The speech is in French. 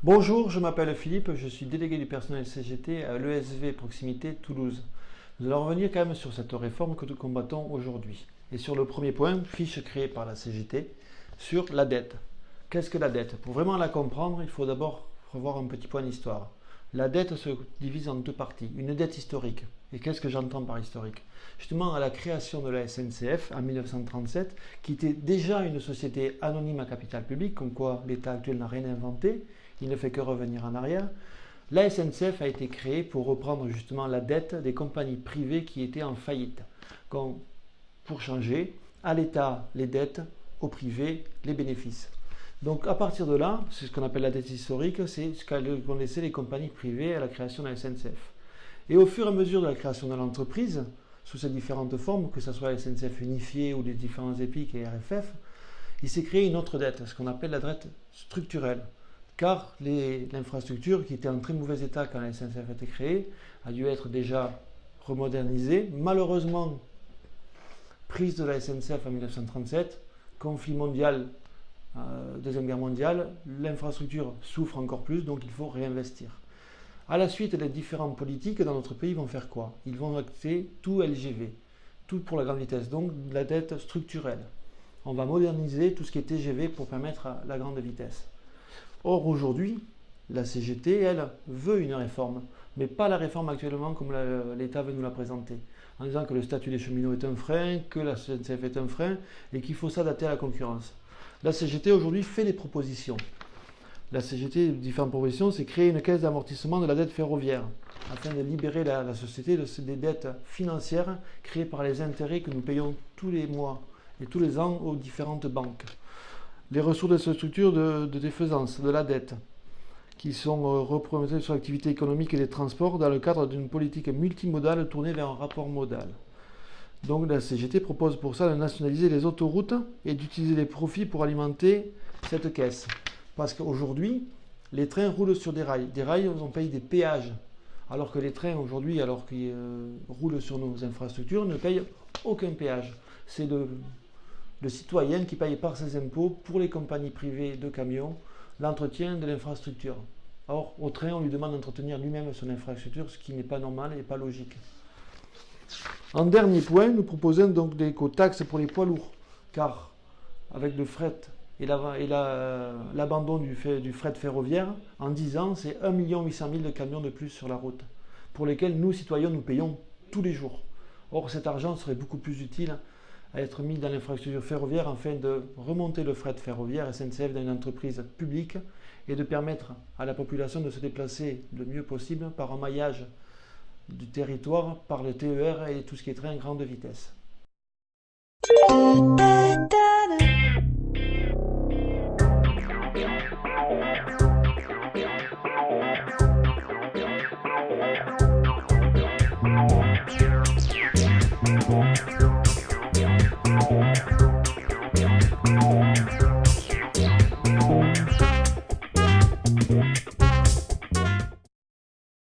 Bonjour, je m'appelle Philippe, je suis délégué du personnel CGT à l'ESV Proximité Toulouse. Nous allons revenir quand même sur cette réforme que nous combattons aujourd'hui. Et sur le premier point, fiche créée par la CGT, sur la dette. Qu'est-ce que la dette? Pour vraiment la comprendre, il faut d'abord revoir un petit point d'histoire. La dette se divise en deux parties. Une dette historique. Et qu'est-ce que j'entends par historique? Justement, à la création de la SNCF en 1937, qui était déjà une société anonyme à capital public, comme quoi l'État actuel n'a rien inventé, il ne fait que revenir en arrière. La SNCF a été créée pour reprendre justement la dette des compagnies privées qui étaient en faillite. Pour changer, à l'État les dettes, au privé les bénéfices. Donc à partir de là, c'est ce qu'on appelle la dette historique, c'est ce qu'ont laissé les compagnies privées à la création de la SNCF. Et au fur et à mesure de la création de l'entreprise, sous ses différentes formes, que ce soit la SNCF unifiée ou les différents EPIC et RFF, il s'est créé une autre dette, ce qu'on appelle la dette structurelle. Car l'infrastructure, qui était en très mauvais état quand la SNCF a été créée, a dû être déjà remodernisée. Malheureusement, prise de la SNCF en 1937, conflit mondial, Deuxième Guerre mondiale, l'infrastructure souffre encore plus, donc il faut réinvestir. À la suite, les différents politiques dans notre pays vont faire quoi? Ils vont acter tout LGV, tout pour la grande vitesse, donc la dette structurelle. On va moderniser tout ce qui est TGV pour permettre la grande vitesse. Or, aujourd'hui, la CGT, elle, veut une réforme, mais pas la réforme actuellement comme l'État veut nous la présenter, en disant que le statut des cheminots est un frein, que la SNCF est un frein, et qu'il faut s'adapter à la concurrence. La CGT, aujourd'hui, fait des propositions. La CGT, différentes propositions, c'est créer une caisse d'amortissement de la dette ferroviaire, afin de libérer la société des dettes financières créées par les intérêts que nous payons tous les mois et tous les ans aux différentes banques. Les ressources de cette structure de défaisance de la dette, qui sont représentées sur l'activité économique et les transports dans le cadre d'une politique multimodale tournée vers un rapport modal. Donc la CGT propose pour ça de nationaliser les autoroutes et d'utiliser les profits pour alimenter cette caisse. Parce qu'aujourd'hui, les trains roulent sur des rails. Des rails, on paye des péages. Alors que les trains aujourd'hui, alors qu'ils roulent sur nos infrastructures, ne payent aucun péage. C'est le citoyen qui paye par ses impôts pour les compagnies privées de camions l'entretien de l'infrastructure. Or, au train, on lui demande d'entretenir lui-même son infrastructure, ce qui n'est pas normal et pas logique. En dernier point, nous proposons donc des éco-taxes pour les poids lourds, car avec le fret et l'abandon du fret ferroviaire, en 10 ans, c'est 1 800 000 de camions de plus sur la route, pour lesquels nous, citoyens, nous payons tous les jours. Or, cet argent serait beaucoup plus utile à être mis dans l'infrastructure ferroviaire afin de remonter le fret ferroviaire SNCF dans une entreprise publique et de permettre à la population de se déplacer le mieux possible par un maillage du territoire, par le TER et tout ce qui est train grande vitesse.